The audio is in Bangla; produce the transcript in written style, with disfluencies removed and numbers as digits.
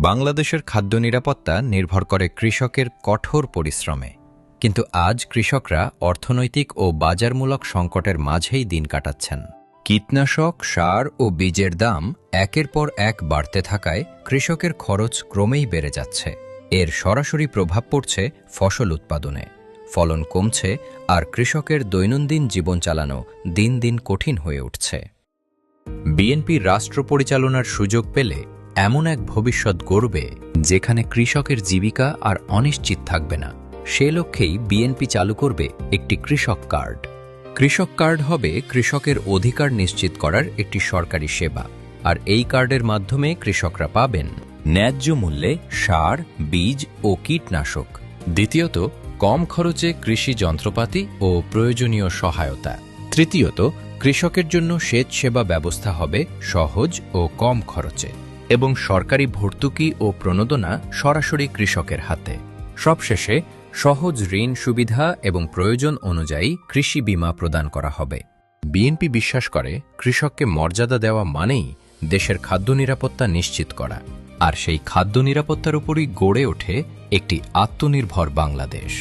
বাংলাদেশের খাদ্য নিরাপত্তা নির্ভর করে কৃষকের কঠোর পরিশ্রমে। কিন্তু আজ কৃষকরা অর্থনৈতিক ও বাজারমূলক সংকটের মাঝেই দিন কাটাচ্ছেন। কীটনাশক, সার ও বীজের দাম একের পর এক বাড়তে থাকায় কৃষকের খরচ ক্রমেই বেড়ে যাচ্ছে। এর সরাসরি প্রভাব পড়ছে ফসল উৎপাদনে। ফলন কমছে আর কৃষকের দৈনন্দিন জীবন চালানো দিন দিন কঠিন হয়ে উঠছে। বিএনপি রাষ্ট্র পরিচালনার সুযোগ পেলে এমন এক ভবিষ্যৎ গড়বে যেখানে কৃষকের জীবিকা আর অনিশ্চিত থাকবে না। সে লক্ষ্যেই বিএনপি চালু করবে একটি কৃষক কার্ড। কৃষক কার্ড হবে কৃষকের অধিকার নিশ্চিত করার একটি সরকারি সেবা। আর এই কার্ডের মাধ্যমে কৃষকরা পাবেন ন্যায্য মূল্যে সার, বীজ ও কীটনাশক। দ্বিতীয়ত, কম খরচে কৃষি যন্ত্রপাতি ও প্রয়োজনীয় সহায়তা। তৃতীয়ত, কৃষকের জন্য সেচ সেবা ব্যবস্থা হবে সহজ ও কম খরচে, এবং সরকারি ভর্তুকি ও প্রণোদনা সরাসরি কৃষকের হাতে। সবশেষে সহজ ঋণ সুবিধা এবং প্রয়োজন অনুযায়ী কৃষি বীমা প্রদান করা হবে। বিএনপি বিশ্বাস করে কৃষককে মর্যাদা দেওয়া মানেই দেশের খাদ্য নিরাপত্তা নিশ্চিত করা, আর সেই খাদ্য নিরাপত্তার উপরই গড়ে ওঠে একটি আত্মনির্ভর বাংলাদেশ।